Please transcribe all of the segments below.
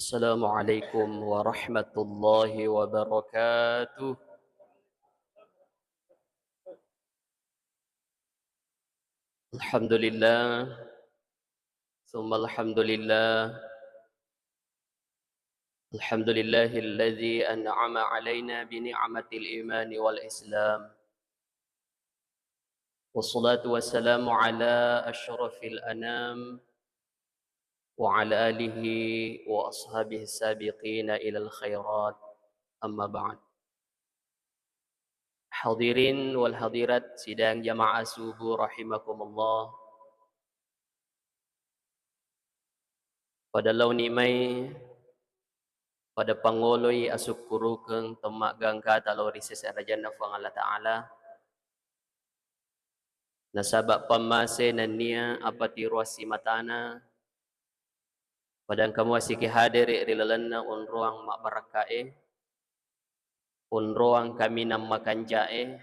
السلام عليكم ورحمة الله وبركاته. الحمد لله ثم الحمد لله. الحمد لله الذي أنعم علينا بنعمة الإيمان والإسلام، والصلاة والسلام على أشرف الأنام وعلى آله وأصحابه السابقين إلى الخيرات. أما بعد. Hadirin wal hadirat sidang jamaah subuh rahimakumullah. Pada laun imay pada pangoloy asukkurukeng temagang kata lorises arajan na fuang Allah Ta'ala nasabak pamase na niya apati ruasi matana padang kamu asiki hadiri rilalan na unruang makbarakae unruang kami nam makanjae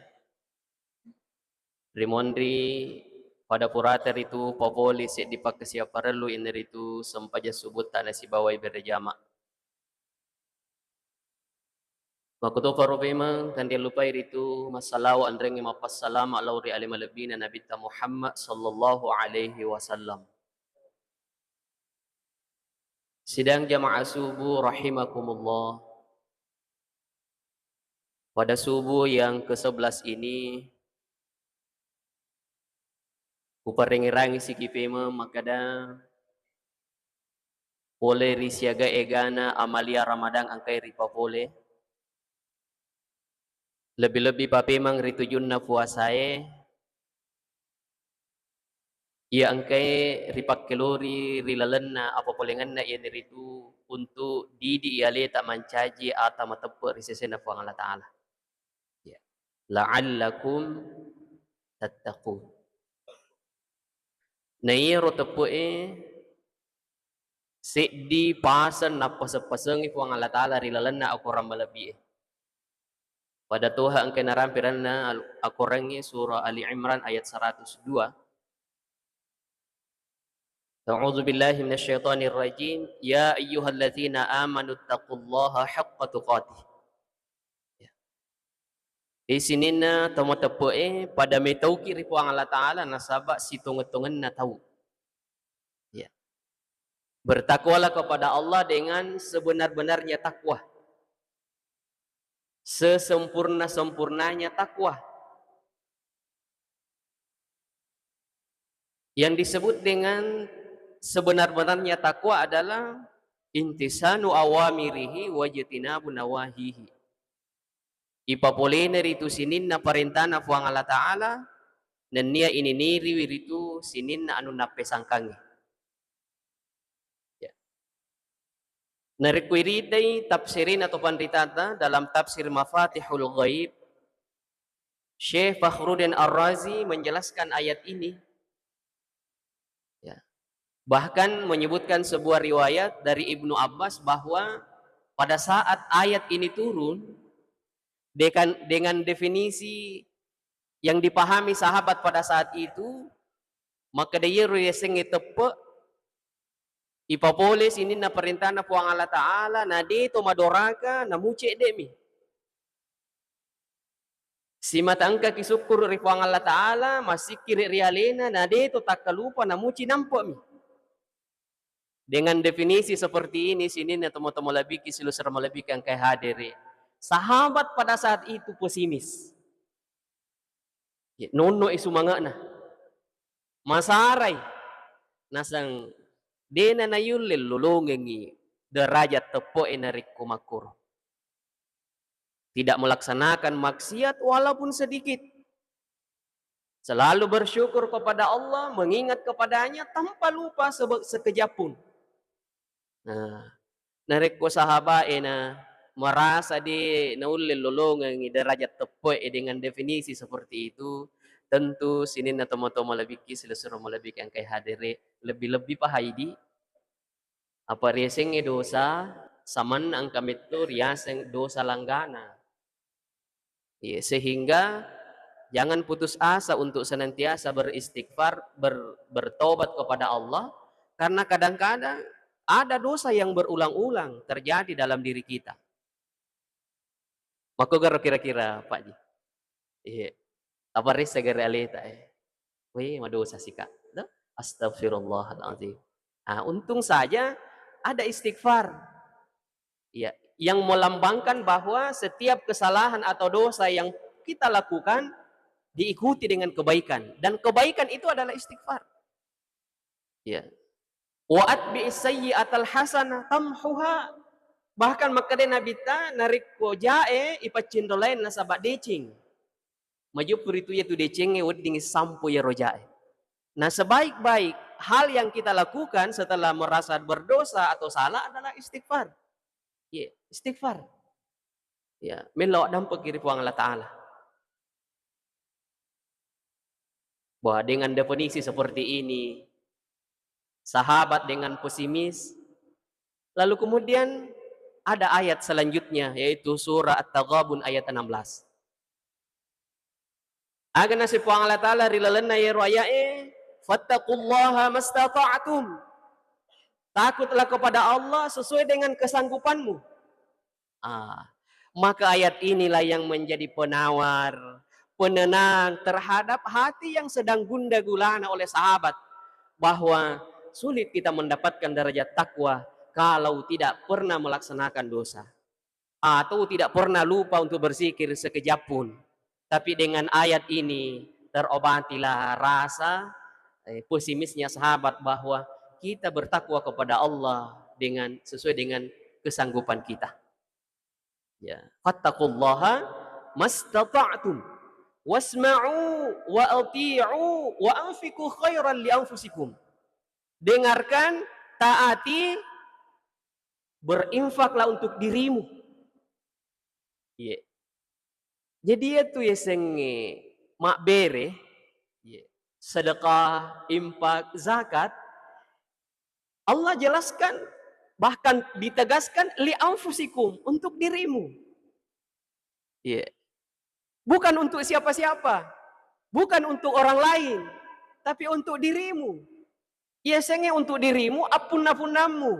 rimondri pada purater itu popoli si dipakasya parelu ineritu sempaja subutan na si bawai berjama. Makuto farubima kan dia lupa itu masalah wa andrengi mapassalam ala uri alima lebina Nabi Muhammad sallallahu alaihi wasallam. Sidang jamaah subuh rahimakumullah. Pada subuh yang ke-11 ini uparingirangi si kipema makada pole risiaga egana amalia Ramadan angkai ripapole. Lebih-lebih papemang ritujun na puasae ia angkai ripak kelori rilalan na apa polengan na ia neritu untuk didi iale tak mancaji atau matepe risesena fuang Allah Ta'ala. Ya. La'allakum tattaqun. Na iya rotepe seddi pasan na pasang-pasangi fuang Allah Ta'ala rilalan na aku rambalabi. Pada Tuhan angkai narampiran na aku rangi surah Ali Imran ayat 102. A'udzu billahi minasyaitonir rajim. Ya ayyuhalladzina amanu taqullaha haqqa tuqatih. Di sini na tamo tepoe pada metau kiri puang Allah Ta'ala nasabak si tunget-tunget na tahu. Ya. Bertakwalah kepada Allah dengan sebenar-benarnya takwa. Sesempurna-sempurnanya takwa. Yang disebut dengan sebenar-benarnya takwa adalah intisanu awamirihi wajtinabu nawahihi. Ipapoliner itu sinin na parintana fuang Allah Ta'ala dan niya ininiri wiritu sinin na anu napesangkangi. Ya. Narikwiridai tafsirin atau panditata dalam tafsir Mafatihul Ghaib Syekh Fakhruddin Ar-Razi menjelaskan ayat ini. Ya. Bahkan menyebutkan sebuah riwayat dari Ibnu Abbas bahwa pada saat ayat ini turun dengan definisi yang dipahami sahabat pada saat itu, maka dia reseng tepe ipapoles ini na perintah na puang Allah Ta'ala na dito madoraka na muce demi si matangka kisukur ri puang Allah Ta'ala masih kiri rialena na dito takalupa na muci nampak mi. Dengan definisi seperti ini sini na tomo-tomo labiki silusar malabiki ang kay hadiri. Sahabat pada saat itu pesimis. Nono isumanga na. Masaray. Nasang dena na yulil lulungengi derajat tepo enarik kumakur. Tidak melaksanakan maksiat walaupun sedikit. Selalu bersyukur kepada Allah, mengingat kepadanya tanpa lupa sekejap pun. Nah, narik ko sahabat na merasa di naulil lulungan derajat tepoy dengan definisi seperti itu, tentu sini na tomo-tomo labiki silusuro mo labiki ang kay hadiri lebih-lebih pahaidi apa riaseng dosa saman ang kamit to riaseng dosa langgana. Ya, sehingga jangan putus asa untuk senantiasa beristighfar, bertobat kepada Allah karena kadang-kadang ada dosa yang berulang-ulang terjadi dalam diri kita. Maka kira-kira Pak Ji. Iya. Apa ris segera alita weh madosa sih Kak. Dah, astagfirullahalazim. Ah, untung saja ada istighfar. Ya, yang melambangkan bahwa setiap kesalahan atau dosa yang kita lakukan diikuti dengan kebaikan, dan kebaikan itu adalah istighfar. Ya. Wa atbi'is sayyi'atal hasanah tamhuha. Bahkan makade Nabi ta narik ko jae ipacindolain na sabak decing. Maju puritu yaitu decenge wedding sampo ya rojae. Nah, sebaik-baik hal yang kita lakukan setelah merasa berdosa atau salah adalah istighfar. Ya, istighfar. Ya, melok dampak kiri puang Allah Ta'ala. Bahwa dengan definisi seperti ini, sahabat dengan pesimis, lalu kemudian ada ayat selanjutnya, yaitu surah At-Taghabun ayat 16. Agar nasib puang Allah Ta'ala rilalena ya royae, fattaqullaha mastata'atum. Takutlah kepada Allah sesuai dengan kesanggupanmu. Maka ayat inilah yang menjadi penawar, penenang terhadap hati yang sedang gundah gulana oleh sahabat, bahwa sulit kita mendapatkan derajat takwa kalau tidak pernah melaksanakan dosa atau tidak pernah lupa untuk berzikir sekejap pun. Tapi dengan ayat ini terobatilah rasa pesimisnya sahabat bahwa kita bertakwa kepada Allah dengan sesuai dengan kesanggupan kita. Ya, fattaqullaha mastata'tum wasma'u wa ati'u wa anfiqu khairan li anfusikum. Dengarkan, taati, berinfaklah untuk dirimu. Ya. Jadi itu ya senge mak bere, ya, sedekah, infak, zakat. Allah jelaskan, bahkan ditegaskan li anfusikum, untuk dirimu. Yeah. Bukan untuk siapa-siapa, bukan untuk orang lain, tapi untuk dirimu. Biasanya untuk dirimu apun-apunanmu.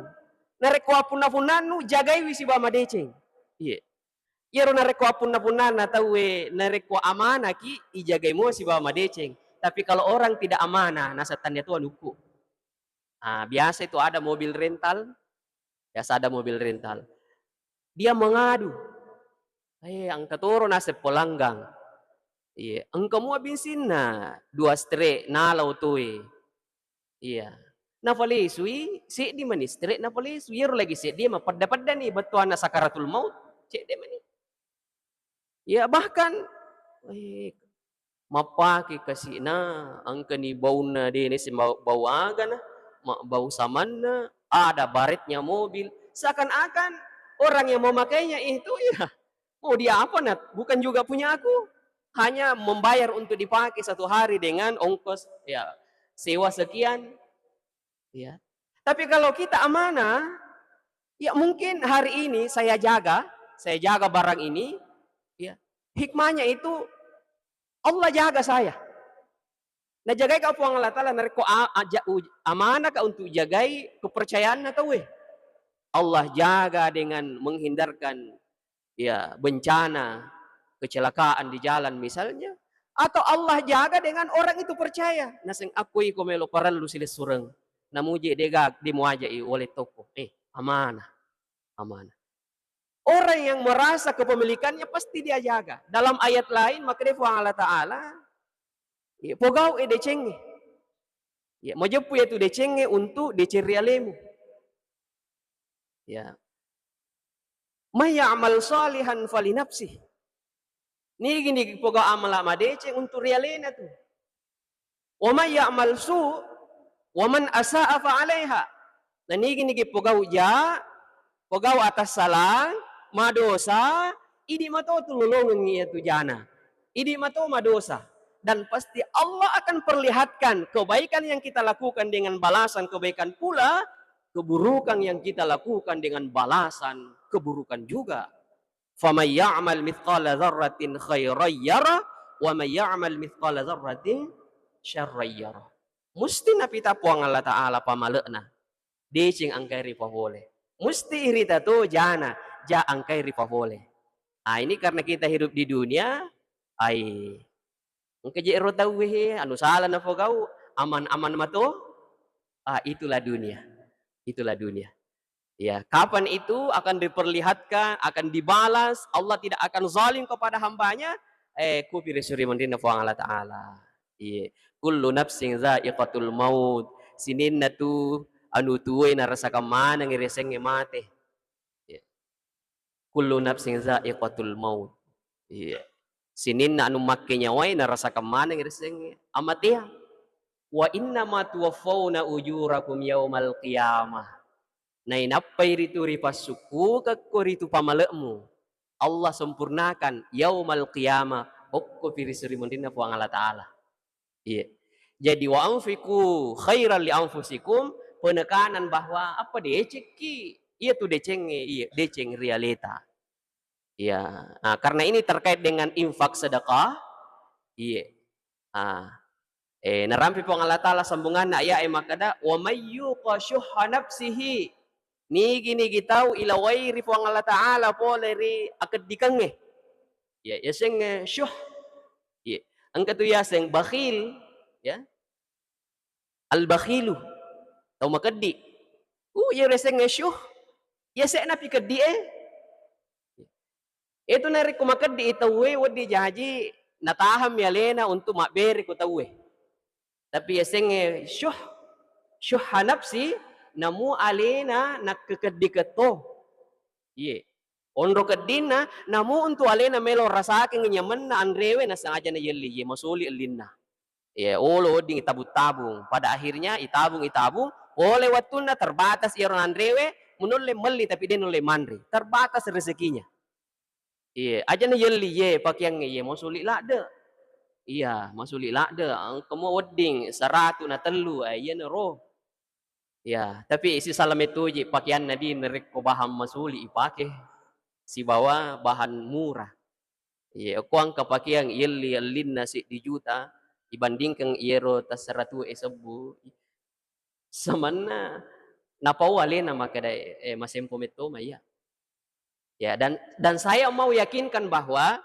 Nareko apun-apunanmu jagai wisi bama deceng. Iya. Yero nareko apun-apunana tahu nareko amanah ki ijagai mo si bama deceng. Tapi kalau orang tidak amanah, nasatan tuan hukum. Biasa itu ada mobil rental. Biasa ada mobil rental. Dia mengadu. Angka turun nasib pelanggang. Iya, angka mo bensin na 2 straight nalau tuh. Iya. Na sui si di mani straight na sui yero lagi si dia mapada-pada nih batuan na sakaratul maut. Cek dia mani. Ya bahkan mapaki kasi na angka ni bau na di ni si bau aga na, bau saman na, ada baretnya mobil. Seakan-akan orang yang memakainya itu ya mau dia apa nat? Bukan juga punya aku. Hanya membayar untuk dipakai 1 hari dengan ongkos ya sewa sekian. Ya. Tapi kalau kita amanah, ya mungkin hari ini saya jaga barang ini, ya. Hikmahnya itu Allah jaga saya. Nah jagai kau puang Allah Ta'ala nariko amanah kau untuk jagai kepercayaan atau Allah jaga dengan menghindarkan ya bencana, kecelakaan di jalan misalnya, atau Allah jaga dengan orang itu percaya. Naseng akui komelo parallu silis sureng. Namuji degag di muajai oleh toko. Amanah. Orang yang merasa kepemilikannya pasti dia jaga. Dalam ayat lain maka dia Allah Ta'ala pogau decenge. Ya, majepu itu decenge untuk decerialemu. Ya. Mayya'mal salihan falinapsih. Ni gini pogau amal madeceng untuk realena tuh. Wa mayya'mal su' wa man asa'a fa'alaiha. Nah ni gini pogau atas salah, madosa, idi mato tululungan itu jana. Idi mato madosa. Dan pasti Allah akan perlihatkan kebaikan yang kita lakukan dengan balasan kebaikan pula, keburukan yang kita lakukan dengan balasan keburukan juga. Faman ya'mal mithqala dzarratin khairan yara wa man ya'mal mithqala dzarratin syarran yara. Musti na pita puang Allah Ta'ala pamaleuna. deceng angkai ripa boleh. Musti irita tu jana, ja angkai ripa boleh. Ah ini karena kita hidup di dunia, ai engke je ero tahu he, anu salah na fogau, aman-aman mato, ah itulah dunia. Itulah dunia. Ya, kapan itu akan diperlihatkan, akan dibalas, Allah tidak akan zalim kepada hambanya, ku pilih suri mandina fu Allah Ta'ala. Iya. Kullu nafsin za'iqatul maut. Sinin na tu, anu tuwe na rasa kamana ngiresenge mate. Iya. Kullu nafsin za'iqatul maut. Iya. Sinin na anu makke nyawai na rasa kamana ngiresenge amatia. Wa inna ma tuwaffawna ujurakum yaumal qiyamah. Na inapay ritu ripasuku kakko ritu pamalemu. Allah sempurnakan yaumal qiyamah. Okko pirisuri mundina po ang Allah Ta'ala. Iya. Jadi wa anfiku khairan li anfusikum, penekanan bahwa apa decek ki, iya tuh deceng, iya deceng realita. Iya. Nah, karena ini terkait dengan infak sedekah, iya. Ah, narampi po ang Allah Ta'ala sambungan na iya makada wa may yuqa syuhha nafsihi. Nigi tahu ilawai ri po ang Allah Ta'ala po leri akad dikange. Ya, yaseng syuh. Ya. Ang katu yaseng bakhil, ya. Al-bakhilu. Tau makadi. Ya reseng syuh. Ya se na pikadi Itu nari ko makadi itawe wadi jaji nataham ya lena untuk makberi ko tawe. Tapi yaseng syuh. Syuh nafsi namu alena nakakadi kato. Iya. Onro kedina namu untuk alena melo rasake nyaman na andrewe na sengaja na yeli ye masuli alinna. Ya olo ding tabung-tabung. Pada akhirnya itabung oleh watuna terbatas iron andrewe munule meli tapi dia nule mandri. Terbatas rezekinya. Iya, aja na yeli ye pakyang ye masuli lakde. Iya, masuli lakde. Ang kemo wedding 100 na telu ay yan roh. Ya, tapi isi salam itu je pakaian Nabi nerek ko baham masuli ipake. Si bawa bahan murah. Iya, kuang kapakiang yeli alin nasi di juta dibandingkan iero tas 100 esebu. Samana napawale na makada masempo meto maya. Ya, dan saya mau yakinkan bahwa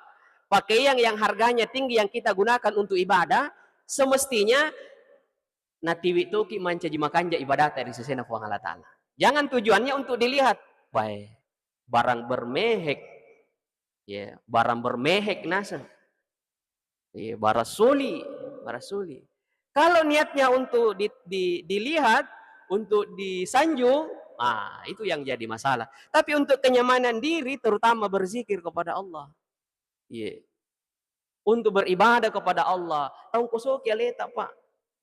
pakaian yang harganya tinggi yang kita gunakan untuk ibadah semestinya natiwi toki manca jimakanja ibadah dari sesena fuang Allah Ta'ala. Jangan tujuannya untuk dilihat. Baik, barang bermehek. Ya, barang bermehek nasa. Ya, barasuli. Kalau niatnya untuk dilihat, untuk disanjung, itu yang jadi masalah. Tapi untuk kenyamanan diri, terutama berzikir kepada Allah. Ya. Untuk beribadah kepada Allah. Tahu kusoki aleta, Pak.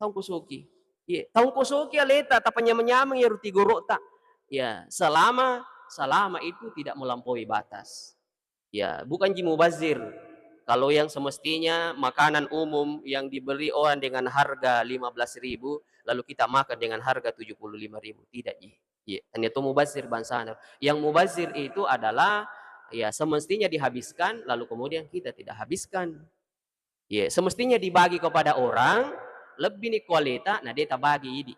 Tahu kusoki. Ya, tahu kusoki aleta, tapanya menyamang ya ruti gorok tak. Ya, selama itu tidak melampaui batas. Ya, bukan mubazir. Kalau yang semestinya makanan umum yang dibeli orang dengan harga 15.000, lalu kita makan dengan harga 75.000, tidak ji. Ya, itu mubazir bangsa. Yang mubazir itu adalah ya semestinya dihabiskan lalu kemudian kita tidak habiskan. Ya, semestinya dibagi kepada orang lebih ni kualita, nah dia tabagi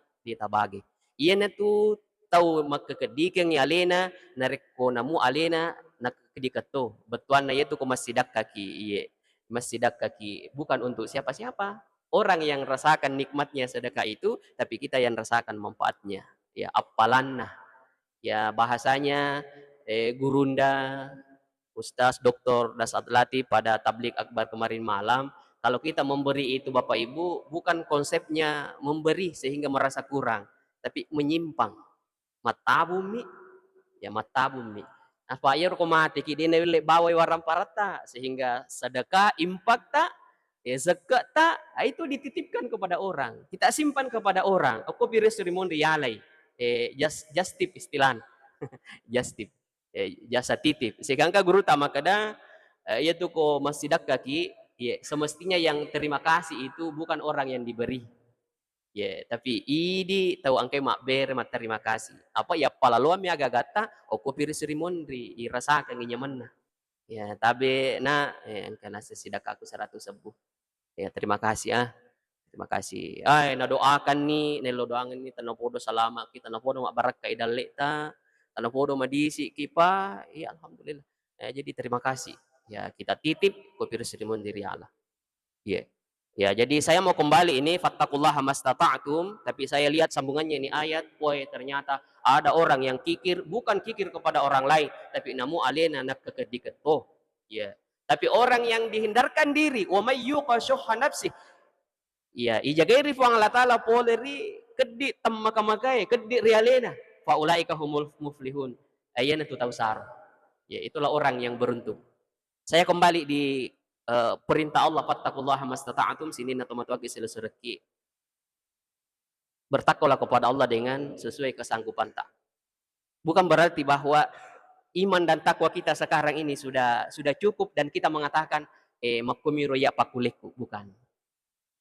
Iya na tu tahu makakedikan ya alena nareko namu alena nakakadikato. Betuan na itu ko masidak kaki. Iya. Masidak kaki bukan untuk siapa-siapa. Orang yang rasakan nikmatnya sedekah itu, tapi kita yang rasakan manfaatnya. Ya, apalanna. Ya, bahasanya gurunda, Ustaz Dr. Dasat Latif pada tablik akbar kemarin malam, kalau kita memberi itu Bapak Ibu, bukan konsepnya memberi sehingga merasa kurang, tapi menyimpang. Matabumi, ya matabumi. Apa air ko mati kini nilai bawai waram parata sehingga sedekah impak tak, ya zakat tak, itu dititipkan kepada orang. Kita simpan kepada orang. Aku pilih serimon rialai, just tip istilah, just tip, jasa titip. Sehingga guru tama kada, yaitu ko masidak kaki, ya semestinya yang terima kasih itu bukan orang yang diberi. Ya, tapi idi tahu angkai makber mat terima kasih. Apa ya palaluan mi agak gata, oku piri serimondri irasakan nyaman. Ya, tapi angka nasi sidak aku 100 sebuh. Ya, terima kasih Terima kasih. Ay nadoakan ni, nilodoangan ni tanapodo salama kita napodo mabarakah idalle ta, tanapodo madisi ki pa, ya alhamdulillah. Jadi terima kasih. Ya kita titip ko pirsirimon diri Allah. Iya. Ya, jadi saya mau kembali ini fattaqullaha mastata'tum, tapi saya lihat sambungannya ini ayat, woi ternyata ada orang yang kikir, bukan kikir kepada orang lain, tapi namu alena nak kekediket. Oh, ya. Tapi orang yang dihindarkan diri, wa may yuqa syuhha nafsih. Ya, ijagairi fu Allah taala poleri kedi tammakamakai, kedi rialena, fa ulaika humul muflihun. Ayana tu tausar. Ya, itulah orang yang beruntung. Saya kembali di perintah Allah fattaqullaha mastata'tum sini natomatuaki selesereki. Bertakwalah kepada Allah dengan sesuai kesanggupan tak. Bukan berarti bahwa iman dan takwa kita sekarang ini sudah cukup dan kita mengatakan makumiru ya pakuleku, bukan.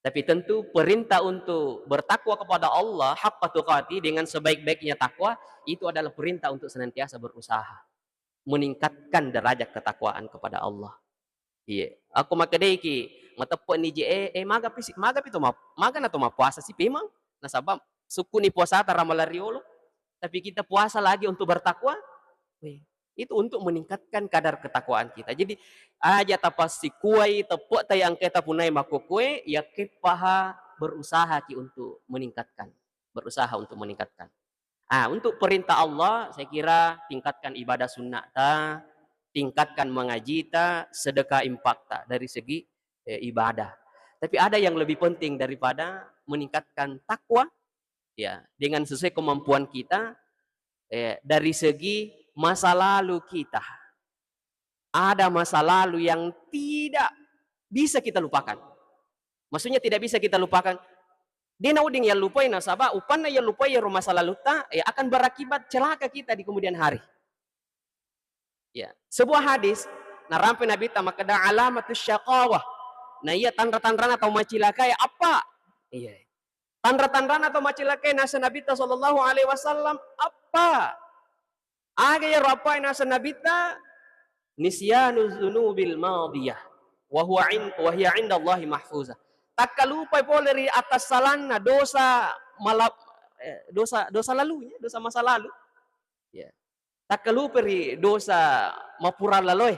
Tapi tentu perintah untuk bertakwa kepada Allah haqqa tuqati dengan sebaik-baiknya takwa itu adalah perintah untuk senantiasa berusaha meningkatkan derajat ketakwaan kepada Allah. Iya, aku makadai ki matappo ni maga na to puasa sih memang nasabab suku ni puasa tara malariolo tapi kita puasa lagi untuk bertakwa. Itu untuk meningkatkan kadar ketakwaan kita. Jadi aja tapasi kuai tepuk tay ang kita punai makukue ya kepaha berusaha ki untuk meningkatkan, berusaha untuk meningkatkan. Untuk perintah Allah saya kira tingkatkan ibadah sunnah ta, tingkatkan mengaji ta, sedekah impak ta dari segi ibadah. Tapi ada yang lebih penting daripada meningkatkan takwa ya dengan sesuai kemampuan kita dari segi masa lalu kita. Ada masa lalu yang tidak bisa kita lupakan. Maksudnya tidak bisa kita lupakan. Dia nauding yang lupai nasabah, upana yang lupai yang masa lalu ta, akan berakibat celaka kita di kemudian hari. Ya, sebuah hadis narampe Nabi ta makada alamatus syaqawah. Nah iya tanda-tanda atau macilakai apa? Iya. Tanda-tanda atau macilakai nasa Nabi ta sallallahu alaihi wasallam apa? Aga ya rapai nasa Nabi ta nisyanu dzunubil madiyah wa hiya 'inda Allah mahfuzah. Tak lupa poleri atas salahna dosa dosa lalunya, dosa masa lalu. Ya. Tak lupa dosa mapura laloy.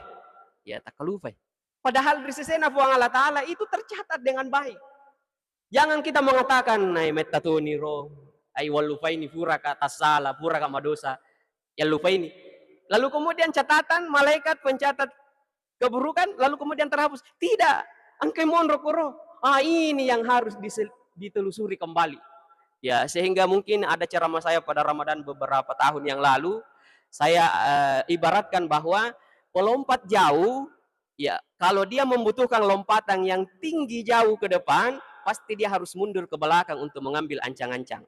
Ya, tak lupa. Padahal di sisi Allah Ta'ala itu tercatat dengan baik. Jangan kita mengatakan ay metatuni ro, ay walufai ni pura ka tasala, pura ka madosa. Ya lupa ini. Lalu kemudian catatan malaikat pencatat keburukan lalu kemudian terhapus. Tidak. Angkai monro koro. Ini yang harus ditelusuri kembali. Ya, sehingga mungkin ada ceramah saya pada Ramadan beberapa tahun yang lalu, saya ibaratkan bahwa pelompat jauh, ya, kalau dia membutuhkan lompatan yang tinggi jauh ke depan, pasti dia harus mundur ke belakang untuk mengambil ancang-ancang.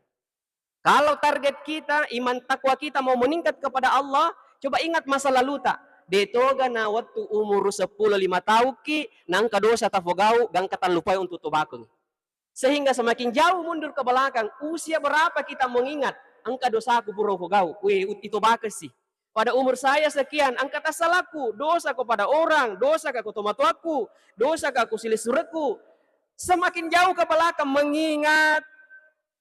Kalau target kita, iman takwa kita mau meningkat kepada Allah, coba ingat masa lalu tak? Detoga na waktu umur 10-5 tahun ki nang kadosa tafogau gang katan lupai untuk tobakong. Sehingga semakin jauh mundur ke belakang, usia berapa kita mengingat angka dosaku pura fogau, itu bakas sih. Pada umur saya sekian, angka tasalaku, dosa kepada orang, dosa ke tomatuaku, dosa ke aku silisureku. Semakin jauh ke belakang mengingat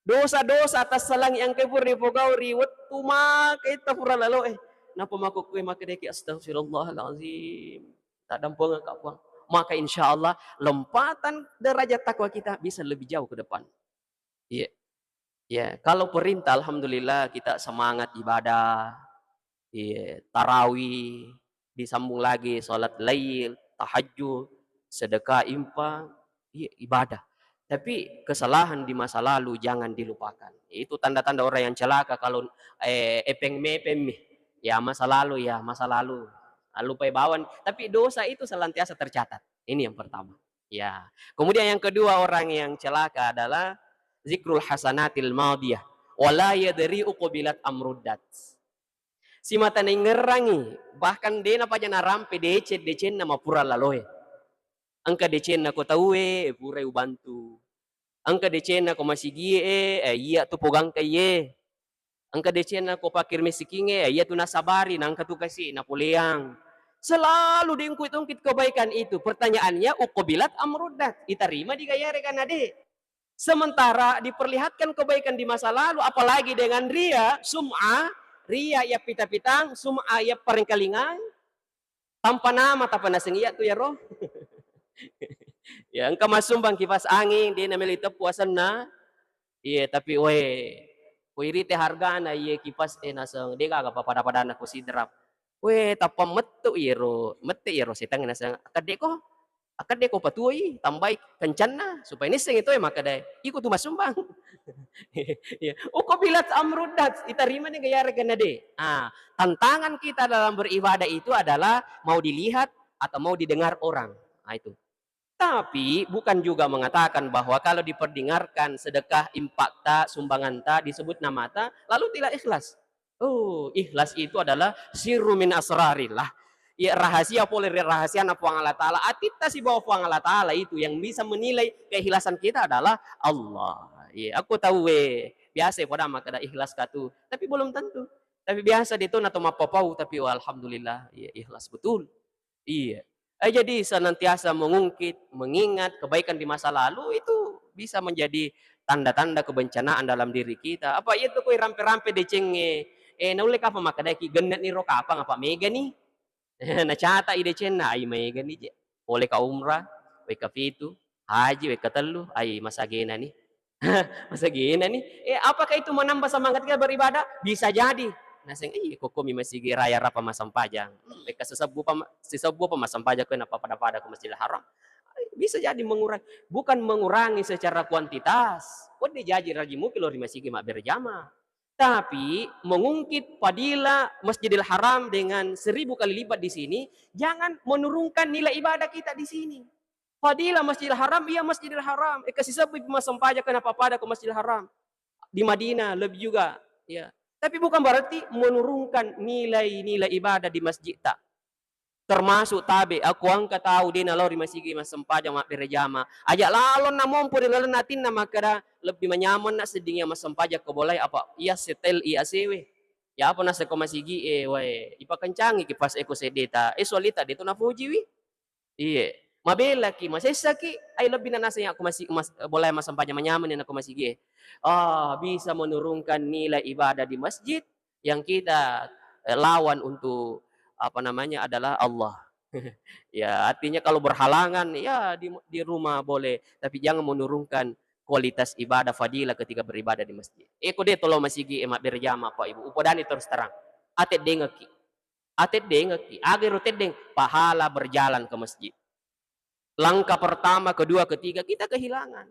dosa-dosa atas salang yang kebur di fogau riwet tuma kita pura lalu napa makuk kue makadeki astagfirullahalazim. Tak dampung kapuang. Maka insya Allah lompatan derajat takwa kita bisa lebih jauh ke depan. Iya. Ya, kalau perintah alhamdulillah kita semangat ibadah. Iya, tarawih, disambung lagi salat lail, tahajud, sedekah infak, iya, ibadah. Tapi kesalahan di masa lalu jangan dilupakan. Itu tanda-tanda orang yang celaka kalau epeng-mepeng. Ya masa lalu, lupa bawan. Tapi dosa itu selantiasa tercatat. Ini yang pertama. Ya. Kemudian yang kedua orang yang celaka adalah zikrul hasanatil madiyah. Wala yadri'u qabilat amruddat. Si mata ngerangi, bahkan dia apa jana rampe decen nama pura laloe. Angka decen na ko tawe, pura ubantu. Angka decen na ko masigie, iya tu pogang kaye. Angka decen na ko pakir mesikinge, iya tu nasabari, nangka tu kasi napuleang. Selalu diungkit-ungkit kebaikan itu. Pertanyaannya, uqobilat amrudat. Diterima digayare kan ade. Sementara diperlihatkan kebaikan di masa lalu, apalagi dengan ria, sum'ah, ria ya pita-pitang, sum'ah ya paringkalingan, tanpa nama, tanpa nasing iya tuh ya roh. Ya, engkau masumbang kipas angin, dia namanya itu puasan na, iya tapi weh teh harga na iya kipas nasang, dia kagak pada aku sidrap. Weh, tapa metu iro, mete iro sitang nasang, akad ko patuloy, tambay, kencan na, supaya nising ito maka dahil, iko masumbang. Ya. Uko bilat amrudat, itarima ni gayara ka na de. Tantangan kita dalam beribadah itu adalah mau dilihat atau mau didengar orang. Itu. Tapi bukan juga mengatakan bahwa kalau diperdengarkan sedekah, impakta, sumbanganta, disebut nama ta, lalu tidak ikhlas. Oh, ikhlas itu adalah sirru min asrarillah. Ya, rahasia boleh rahasia na puang Allah Ta'ala. Atita si bawa puang Allah Ta'ala itu yang bisa menilai keikhlasan kita adalah Allah. Ya, aku tahu biasa pada maka ada ikhlas katu, tapi belum tentu. Tapi biasa itu atau mapapau tapi alhamdulillah ya, ikhlas betul. Iya. Jadi senantiasa mengungkit, mengingat kebaikan di masa lalu itu bisa menjadi tanda-tanda kebencanaan dalam diri kita. Apa itu koi rampe-rampe decenge naulek apa maka daki gendet ni roka apa ngapa mega ni? Nacata ide cenna ay mega ni je. Oleh ka umrah, we ka fitu, haji, we ka telu, ay masagena ni. Masagena ni. Apakah itu menambah semangat kita beribadah? Bisa jadi. Naseng koko mi masigi raya rapa masampajang. Mereka sesebu pa masampajang ko napapada-pada ko Masjidil Haram. Bisa jadi mengurangi, bukan mengurangi secara kuantitas. Kok jadi rajimu kilo masigi mak berjamaah. Tapi mengungkit fadilah Masjidil Haram dengan 1000 kali lipat di sini, jangan menurunkan nilai ibadah kita di sini. Fadilah Masjidil Haram, iya Masjidil Haram. Kasih sebut masampajang kenapa pada ke Masjidil Haram. Di Madinah lebih juga, ya. Tapi bukan berarti menurunkan nilai-nilai ibadah di masjid tak. Termasuk tabe, aku angkat tahu di nalori masjid mas sempajang mak berjama. Ajak lalon na mompo di lalon natin na makara lebih menyaman nak sedingnya mas sempajang ko boleh apa? Iya setel iya sewe. Ya apa nasa ko masigi ipa kencangi kipas eko sedeta. Solita dito na puji wi. Iya. Mabela ki, masesa ki, ay lebih na nasa aku boleh mas sempajang menyaman na ako masigi. Bisa menurunkan nilai ibadah di masjid yang kita lawan untuk apa namanya adalah Allah. Ya, artinya kalau berhalangan ya di rumah boleh, tapi jangan menurunkan kualitas ibadah fadilah ketika beribadah di masjid. Eko deh tolong masigi emak berjama Pak Ibu. Upodani terus terang. Atet dengeki. Atet dengeki. Agar deng pahala berjalan ke masjid. Langkah pertama, kedua, ketiga kita kehilangan.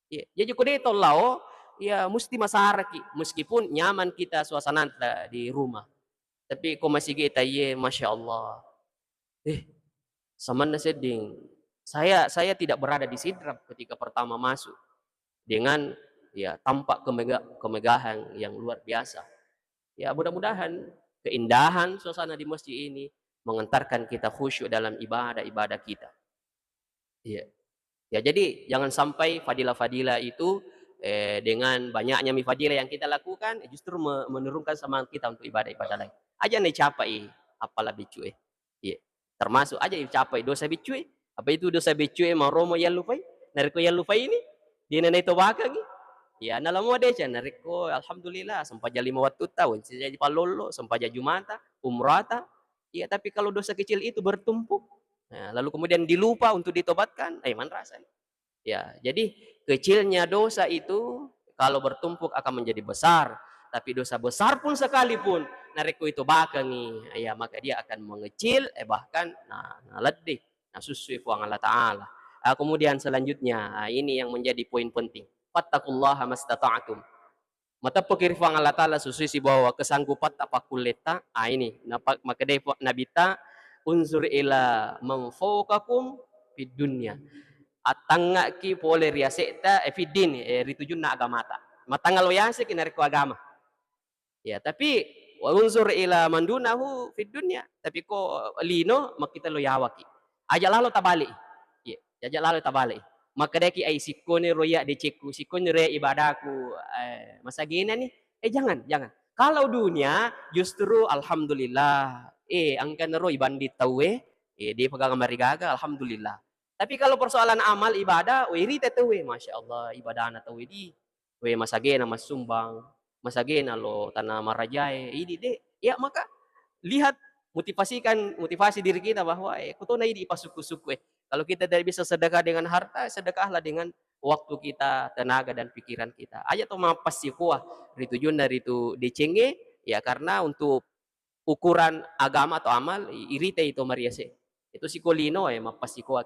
Ya, jadi kode tolao ya mesti masaraki meskipun nyaman kita suasana di rumah. Tapi kok masih kita masya Allah. Sama seding. Saya tidak berada di sidrap ketika pertama masuk dengan ya tampak kemegahan yang luar biasa. Ya mudah-mudahan keindahan suasana di masjid ini mengantarkan kita khusyuk dalam ibadah kita. Iya. Ya jadi jangan sampai fadilah-fadilah itu dengan banyaknya mifadilah yang kita lakukan justru menurunkan semangat kita untuk ibadah-ibadah lain. Aja nih capai apalah bicu Iya. Termasuk aja capai dosa bicu Apa itu dosa bicu mau romo yang lupai? Nariko yang lupai ini di nenek itu bakang ya nalamo deh nariko alhamdulillah sampai jadi 5 waktu tahun jadi palolo sampai jadi jumata umrata. Iya tapi kalau dosa kecil itu bertumpuk lalu kemudian dilupa untuk ditobatkan, man rasanya. Ya, jadi kecilnya dosa itu kalau bertumpuk akan menjadi besar, tapi dosa besar pun sekalipun nariku itu bakangi, ya maka dia akan mengecil, bahkan ledih, susu Allah Ta'ala. Kemudian selanjutnya, ini yang menjadi poin penting. Fattakullaha mastata'atum. Mata pikir Allah Ta'ala sususi bahwa kesanggupan apa kuleta, ini maka dia nabita unsur ila mangfaukakum fid dunya atanga ki pole riaseta fidin ritujun na agamata matangal yase kinariko agama ya tapi unsur ila mandunahu fid dunya tapi ko lino makita lo yawaki aja lalo tabali ya aja lalo tabali maka deki ai sikone roya de ceku sikone re ibadaku masagina nih jangan kalau dunia justru alhamdulillah angkan ro ibandit tawe dia pegang marigaga alhamdulillah Tapi kalau persoalan amal ibadah, we rite tuh we, Masya Allah, ibadah anak tuh we di, we masagena mas sumbang, masagena lo tanah marajae, ini deh. Ya maka lihat motivasi diri kita bahwa kutuna ini ipasuku-suku kalau kita tidak bisa sedekah dengan harta, sedekahlah dengan waktu kita, tenaga dan pikiran kita. Aja tuh mapas si kuah, tujuan dari itu dicenge, ya karena untuk ukuran agama atau amal, irite itu mariase. Itu psikolino ya mapas si kuah.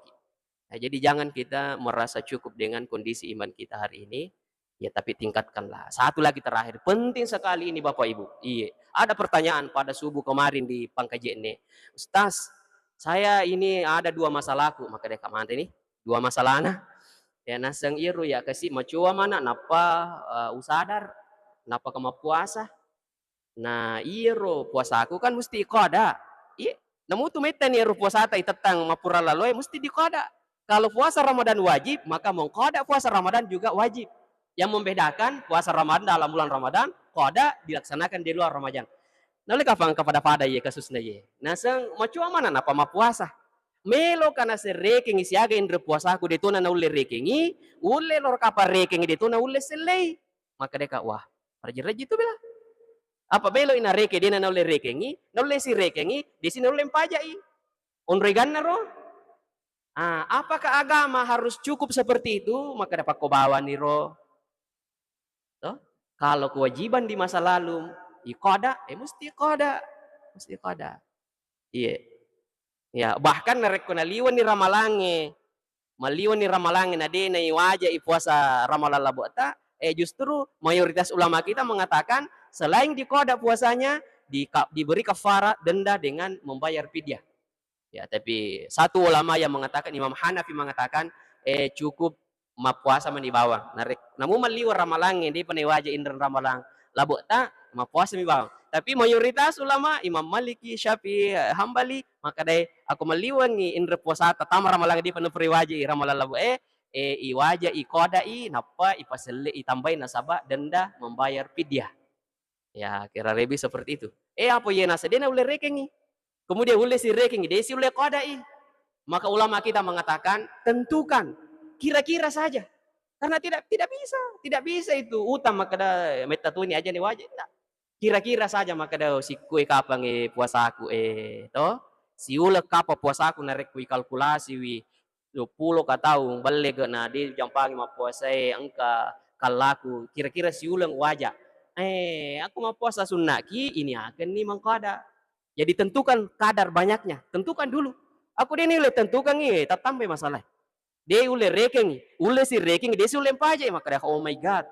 Nah, jadi jangan kita merasa cukup dengan kondisi iman kita hari ini, ya tapi tingkatkanlah. Satu lagi terakhir, penting sekali ini Bapak Ibu. Iya, ada pertanyaan pada subuh kemarin di Pangkaji ini. Ustaz, saya ini ada dua masalahku, maka dia kamante ini, dua masalah nah. Ya nasang iru ya kasih macua mana napa usadar, napa kama puasa. Nah, iru puasa aku kan mesti koda. Iya, namu tu meta ni iru puasa ta itetang mapura laloy mesti dikoda. Kalau puasa Ramadan wajib, maka mengkoda puasa Ramadan juga wajib. Yang membedakan puasa Ramadan dalam bulan Ramadan, koda dilaksanakan di luar Ramadan. Nolai kapan kepada pada ye kasusnya ye. Nah, sang macua mana napa ma puasa? Melo kana se reking isiaga indre puasa aku detuna na ulle rekengi, ulle lor kapa rekengi detuna ulle selei. Maka deka wah, raji-raji itu bela. Apa belo ina reke dia na ulle rekengi, na ulle si rekengi, di sini ulle pajai. Onregan na ro. Apakah agama harus cukup seperti itu? Maka dapat kau bawa nih roh. Toh? Kalau kewajiban di masa lalu, ikoda, mesti ikoda. Mesti ikoda. Iya. Ya, bahkan narek ko naliwan ni ramalange. Maliwan ni ramalange na di na iwaja puasa ramalan labota, justru mayoritas ulama kita mengatakan selain dikoda puasanya, diberi kafara denda dengan membayar fidyah. Ya, tapi satu ulama yang mengatakan, Imam Hanafi mengatakan, cukup mapuasa mani bawang. Namun maliwar ramalang hindi pa waja indran ramalang labo ta mapuasa mi bawang. Tapi mayoritas ulama Imam Maliki, Syafi'i, Hambali maka dai aku maliwan ni indra puasa ta tama ramalang di pa waja ramalang labo iwaja ikoda napa ipaselle itambay nasaba denda membayar fidyah. Ya, kira lebih seperti itu. Apa ye nasa dena ule rekengi. Kemudian ule si reking desi ule kodai. Maka ulama kita mengatakan tentukan kira-kira saja. Karena tidak bisa itu utang maka da metatuni aja nih wajib. Kira-kira saja maka da si kue kapang puasa aku to si ule kapa puasa aku narek kui kalkulasi wi 20 katau balik na di jampangi ma puasa angka kalaku kira-kira si ulang wajah aku mau puasa sunnaki ini akan nih mengkada. Jadi tentukan kadar banyaknya, tentukan dulu. Aku dia nilai tentukan nih, tak tambah masalah. Dia ule reking, ule si reking, dia si ule aja, maka dia oh my god.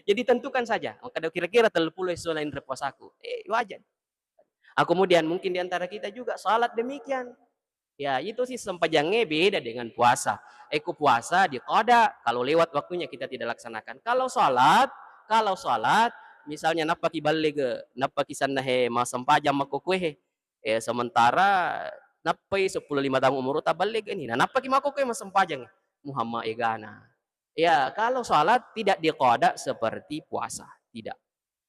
Jadi tentukan saja, maka dia kira-kira 30 selain repuasaku. Wajar. Kemudian mungkin diantara kita juga salat demikian. Ya itu sih sempajangnya beda dengan puasa. Eko puasa di koda, kalau lewat waktunya kita tidak laksanakan. Kalau salat, misalnya napaki balige, napaki sana he masampajang makukwe sementara napai 15 tahun umur tak balik ini. Nah napaki makukwe masampajang Muhammad egana. Ya kalau salat tidak dikoda seperti puasa, tidak.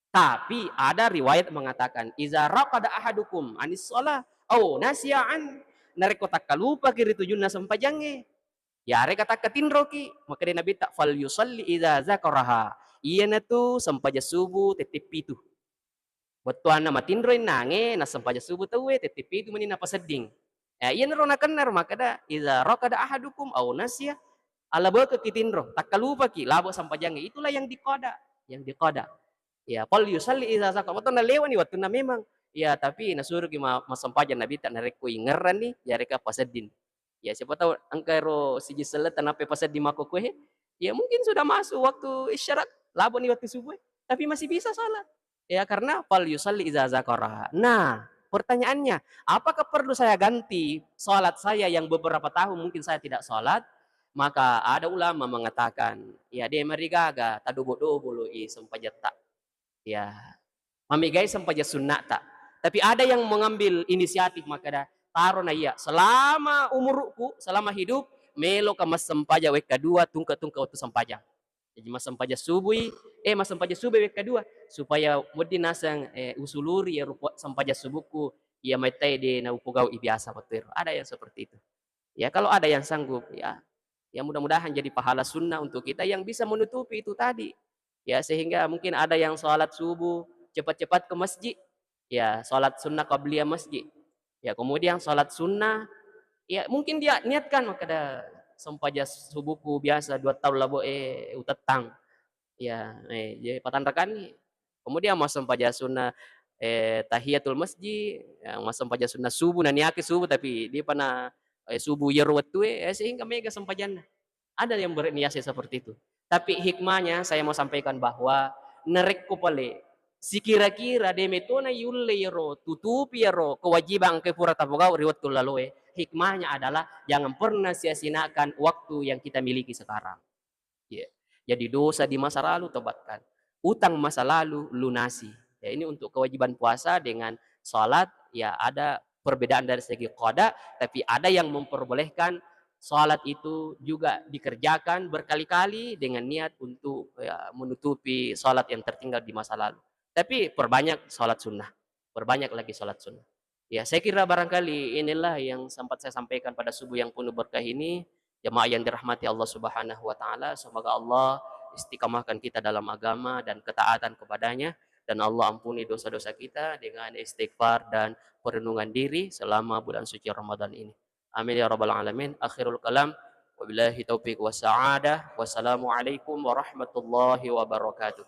Tapi ada riwayat mengatakan iza raqada ahadukum anis shalah au nasiyan nareko takalupa kiri tujunna sampajange. Ya are kata katinroki maka dia nabi tak fal yusalli idza zakaraha. Iya na tu sampaja subuh tetep itu. Betuan na matindroy nange na sampaja subuh tawe tetep itu mani na paseding. Ya iya na ro na kenar maka da iza raqada ahadukum au nasiya ala ba kitindro takalupa ki labo sampajange itulah yang dikoda, yang dikoda. Ya fal yusalli idza zakara betul na lewan waktu na memang. Ya tapi nasuruh ki masampajan nabi tak narek ko ingeran ni ya reka pasedin. Ya siapa tahu angkaro siji selet tanape pasad di makokwe, ya mungkin sudah masuk waktu isyarat, labo nih waktu subuh, tapi masih bisa salat. Ya karena fal yusalli idza zakara. Nah, pertanyaannya, apakah perlu saya ganti salat saya yang beberapa tahun mungkin saya tidak salat? Maka ada ulama mengatakan, ya dia marigaga tadobo-dobo lo sempajat tak. Ya, mamigai sempajat sunnah tak. Tapi ada yang mengambil inisiatif maka dah taruh na iya selama umurku selama hidup melo ka mas sampaja wek kedua tungka waktu sampaja jadi mas sampaja subuh mas sampaja subuh wek kedua supaya mudi nasang usuluri ya rupa sampaja subuhku ia metai de na upugau biasa betul ada yang seperti itu Ya kalau ada yang sanggup, ya mudah-mudahan jadi pahala sunnah untuk kita yang bisa menutupi itu tadi. Ya sehingga mungkin ada yang sholat subuh cepat-cepat ke masjid, ya sholat sunnah qabliyah masjid. Ya kemudian sholat sunnah, ya mungkin dia niatkan kada sampaja subuhku biasa 2 tahun labo utatang. Ya, jadi patanrakan ni. Kemudian masam paja sunnah tahiyatul masjid, yang masam paja sunnah subuh na niake subuh tapi dia pana subuh yer watu sehingga mega sampajanna. Ada yang berniat seperti itu. Tapi hikmahnya saya mau sampaikan bahwa nerek ko pale si kira-kira demetona yulle yero tutupi yero kewajiban ke pura tapogao riwat laloe. Hikmahnya adalah jangan pernah sia-siakan waktu yang kita miliki sekarang. Ya. Jadi dosa di masa lalu tobatkan. Utang masa lalu lunasi. Ya, ini untuk kewajiban puasa dengan sholat, ya ada perbedaan dari segi qada, tapi ada yang memperbolehkan sholat itu juga dikerjakan berkali-kali dengan niat untuk ya, menutupi sholat yang tertinggal di masa lalu. Tapi perbanyak sholat sunnah. Perbanyak lagi sholat sunnah. Ya, saya kira barangkali inilah yang sempat saya sampaikan pada subuh yang penuh berkah ini. Jemaah yang dirahmati Allah Subhanahu wa taala, semoga Allah istiqamahkan kita dalam agama dan ketaatan kepadanya, dan Allah ampuni dosa-dosa kita dengan istighfar dan perlindungan diri selama bulan suci Ramadan ini. Amin ya rabbal alamin. Akhirul kalam, wabillahi taufiq was sa'adah. Wassalamualaikum warahmatullahi wabarakatuh.